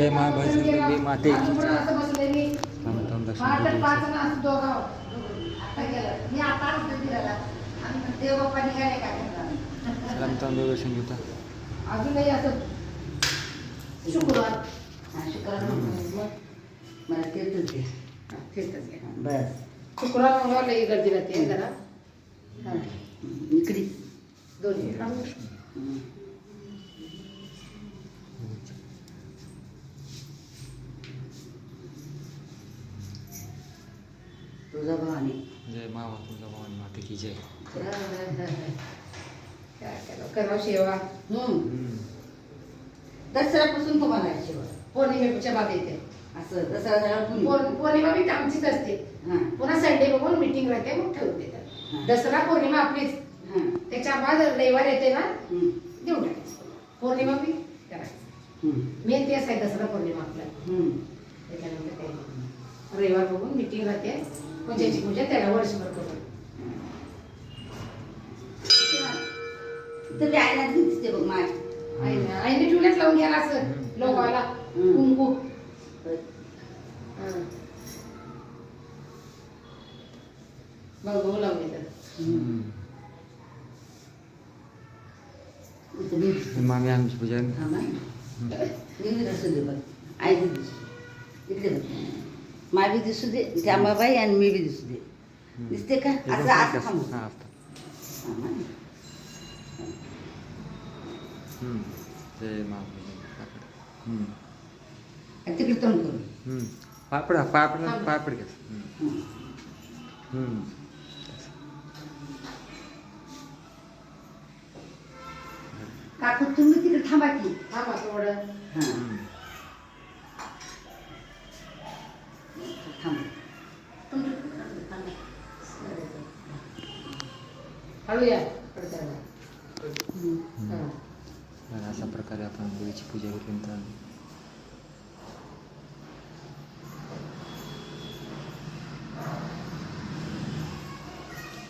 जय मा भैरवी माते की जय. थांब दर्शन घेऊ. चला मित्रांनो दर्शन घेऊ. अजूनही असं शुक्रवार मला तेच बस शुक्रवार मंगळवार लई गर्दी राहते जरा इकडे दोन्ही तुझा भवानी जय मावा तुझा भवानी माते की जय. काय करा सेवा दसऱ्यापासून तुम्हाला सेवा पौर्णिमेच्या बाद येते असं दसरा पौर्णिमा बी आमचीच असते पुन्हा संडे बघून मीटिंग राहते मग ठेवते दसरा पौर्णिमा आपलीच त्याच्या बाद रविवार येते ना देऊन टाकायचं पौर्णिमा बी करायचं मेन तेच आहे दसरा पौर्णिमा आपला त्याच्यानंतर काही रविवार बघून मीटिंग राहते पूजेची पूजा त्याला वर्षभर करून तर आईला दिसते बघ माझी आईने ठेवल्याच लावून घ्यायला असं लोकाला कुंकू बघ लावून घेतात मामी आमची पूजा असू दे बघ आई बी दिसू इकडे बघ मा बी दिसू दे श्यामाबाई आणि मी बी दिसू दे दिसते का असं असं थांबू जय मा तिकडे तोंड करू पापड पापड पापड घ्या. काकू तुम्ही तिकडे थांबा की थांबा थोडं हळूया अशा प्रकारे आपण देवीची पूजा केली.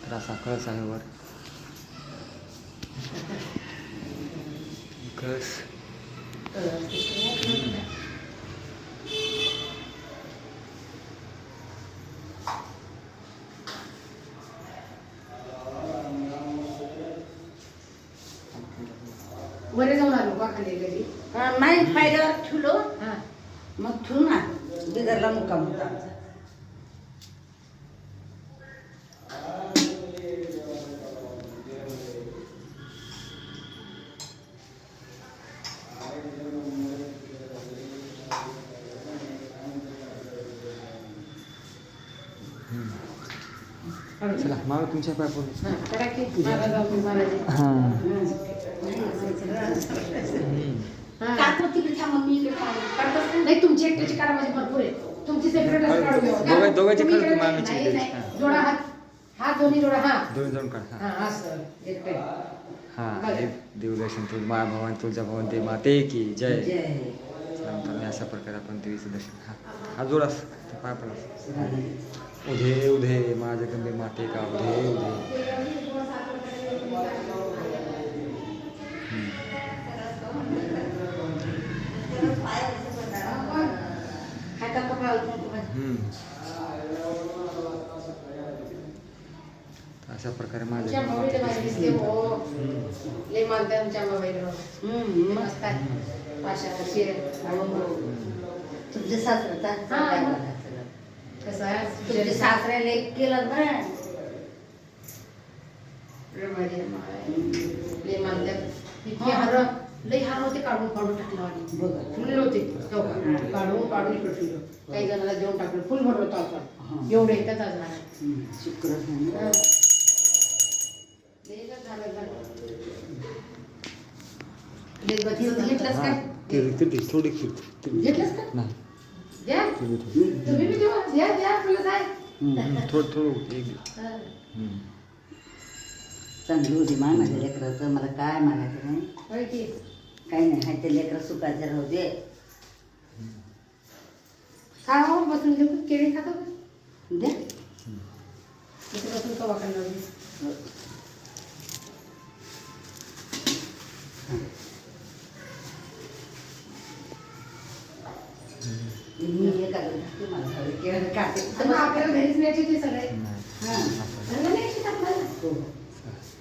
तर असा कळस आहे वर कळस वर जाऊन आलो का खाली घरी नाही पायऱ्यावर ठेवलो मग ठेवून ना बिदरला मुक्काम होता आमचा चला मामा तुमच्या पाय पडू. नाही तुमची एकट्याची काढा माझी भरपूर आहे तुमची सेपरेट दोघांची काढ मामीची जोडा हात दोन्ही जोडा दोन जण काढ असं देव दर्शन तुझ मा भवान तुळजा भवान ते माते की जय. अशा प्रकारे आपण देवीचं दर्शन हा जोडास पाय पडा. उधे उधे मा जगदंबे माते का उधे उधे. अशा प्रकारे माझ्या तुमच्या सासऱ्याला एक केलं ना लई हार होते काढून टाकलं आणि फुलले होते काढून इकडे ठेवलं काही जणांना देऊन टाकलं फुल भरलं होतं आपण एवढं येतात आज शुक्र घेतलंस काय थोडी घेतलंस का नाही द्या तुम्ही बी देवा द्या आपल्याला काय थोडं एक चांगली होती मा माझ्या लेकराचं मला काय मागायचं नाही काही नाही हाय ते लेकरं सुखाचे राहू दे खा बसून घेऊन केळी खातो द्या बसून कवा करणार आणि मग आपल्याला घरीच न्यायची ती सगळे नाही. हां आपण- घरला न्यायची का आपल्याला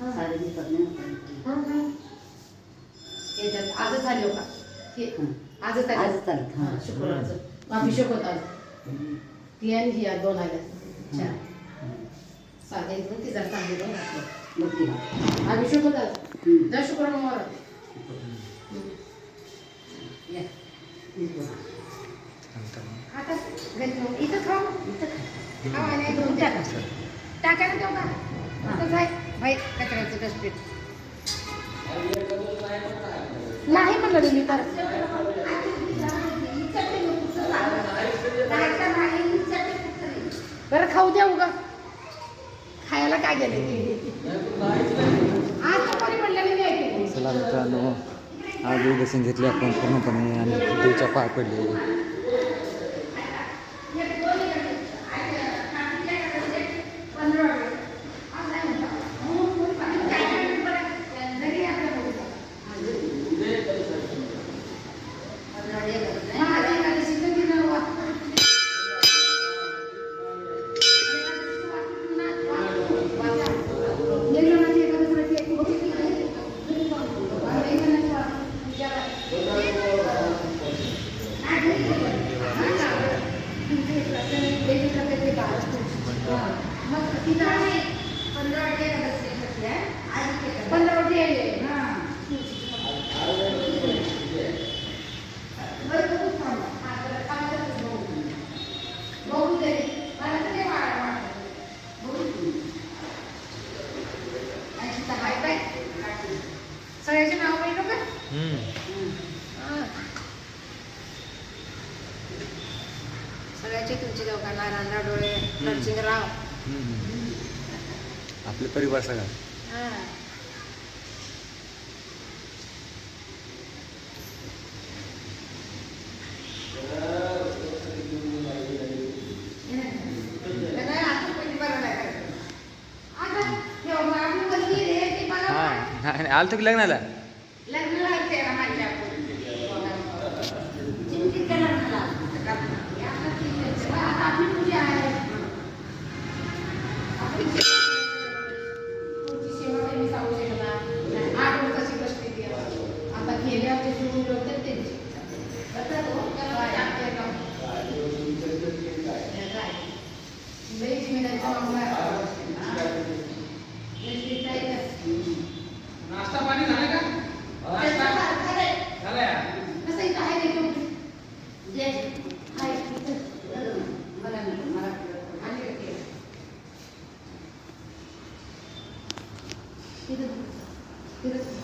हां. याच्यात आजच झाली हो का हे आजच आली हां शुक्रवारचं अभिषेक होता आज ती आणि ही आज 2 आल्या 4 साधे इथून ती जरा चांगली दोन घातली अभिषेक होता आज दर शुक्रवार मोहर होते या नंतर मग आता घरी जाऊन इथं खाऊ आणि 2 टाकायला तेव्हा आता जाय भाई कचऱ्याचं डस्टबिन नाही म्हणलं मी तर बरं खाऊ द्या उगा खायला काय गेले आज तर कोणी म्हणलं नाही चला मित्रांनो आज दर्शन घेतले आपण पूर्णपणे आणि देवच्या पाय पडले. सगळ्याचे नाव माहिती का सगळ्याचे तुमचे दोघांना राणा डोळे नरसिंगराव आपले परिवार सगळा आलं तर लग्नाला नाश्ता पाणी झालं का? Tidak.